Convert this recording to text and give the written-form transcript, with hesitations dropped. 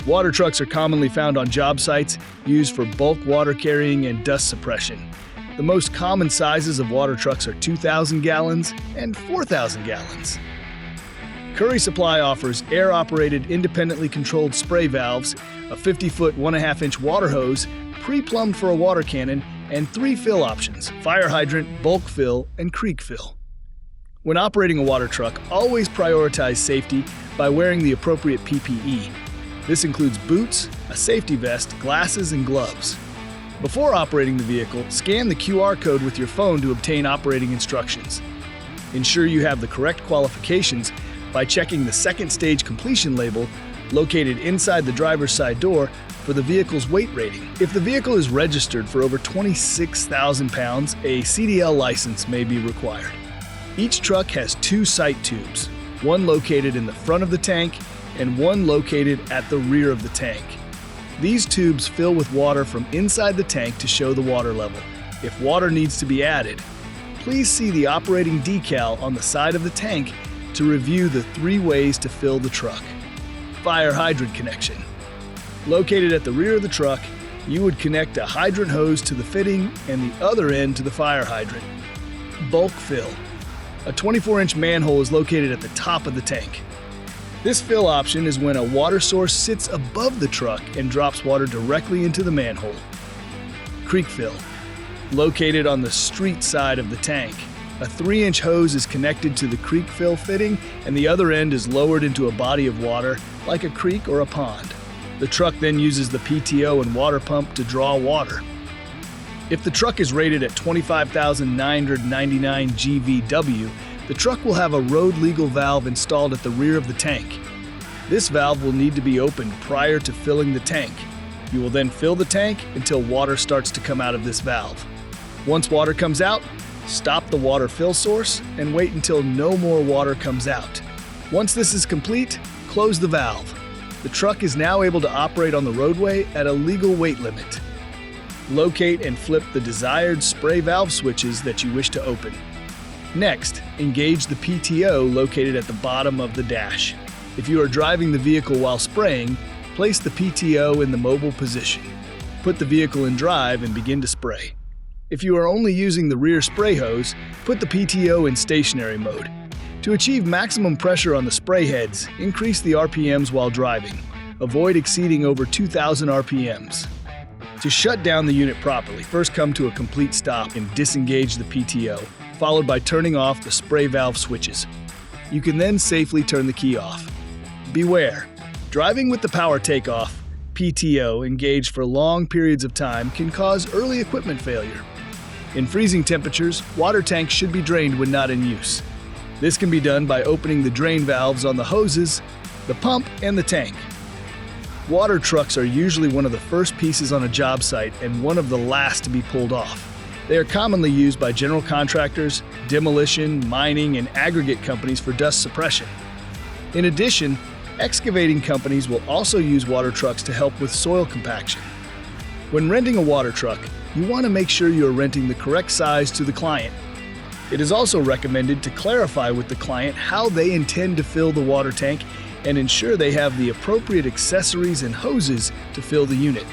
Water trucks are commonly found on job sites used for bulk water carrying and dust suppression. The most common sizes of water trucks are 2,000 gallons and 4,000 gallons. Curry Supply offers air-operated, independently controlled spray valves, a 50-foot 1.5-inch water hose, pre-plumbed for a water cannon, and 3 fill options: fire hydrant, bulk fill, and creek fill. When operating a water truck, always prioritize safety by wearing the appropriate PPE. This includes boots, a safety vest, glasses, and gloves. Before operating the vehicle, scan the QR code with your phone to obtain operating instructions. Ensure you have the correct qualifications by checking the second stage completion label located inside the driver's side door for the vehicle's weight rating. If the vehicle is registered for over 26,000 pounds, a CDL license may be required. Each truck has 2 sight tubes, one located in the front of the tank and one located at the rear of the tank. These tubes fill with water from inside the tank to show the water level. If water needs to be added, please see the operating decal on the side of the tank to review the 3 ways to fill the truck. Fire hydrant connection. Located at the rear of the truck, you would connect a hydrant hose to the fitting and the other end to the fire hydrant. Bulk fill. A 24-inch manhole is located at the top of the tank. This fill option is when a water source sits above the truck and drops water directly into the manhole. Creek fill. Located on the street side of the tank. A 3-inch hose is connected to the creek fill fitting and the other end is lowered into a body of water like a creek or a pond. The truck then uses the PTO and water pump to draw water. If the truck is rated at 25,999 GVW, the truck will have a road legal valve installed at the rear of the tank. This valve will need to be opened prior to filling the tank. You will then fill the tank until water starts to come out of this valve. Once water comes out, stop the water fill source and wait until no more water comes out. Once this is complete, close the valve. The truck is now able to operate on the roadway at a legal weight limit. Locate and flip the desired spray valve switches that you wish to open. Next, engage the PTO located at the bottom of the dash. If you are driving the vehicle while spraying, place the PTO in the mobile position. Put the vehicle in drive and begin to spray. If you are only using the rear spray hose, put the PTO in stationary mode. To achieve maximum pressure on the spray heads, increase the RPMs while driving. Avoid exceeding over 2,000 RPMs. To shut down the unit properly, first come to a complete stop and disengage the PTO, followed by turning off the spray valve switches. You can then safely turn the key off. Beware, driving with the power takeoff, PTO, engaged for long periods of time can cause early equipment failure. In freezing temperatures, water tanks should be drained when not in use. This can be done by opening the drain valves on the hoses, the pump, and the tank. Water trucks are usually one of the first pieces on a job site and one of the last to be pulled off. They are commonly used by general contractors, demolition, mining, and aggregate companies for dust suppression. In addition, excavating companies will also use water trucks to help with soil compaction. When renting a water truck, you want to make sure you are renting the correct size to the client. It is also recommended to clarify with the client how they intend to fill the water tank and ensure they have the appropriate accessories and hoses to fill the unit.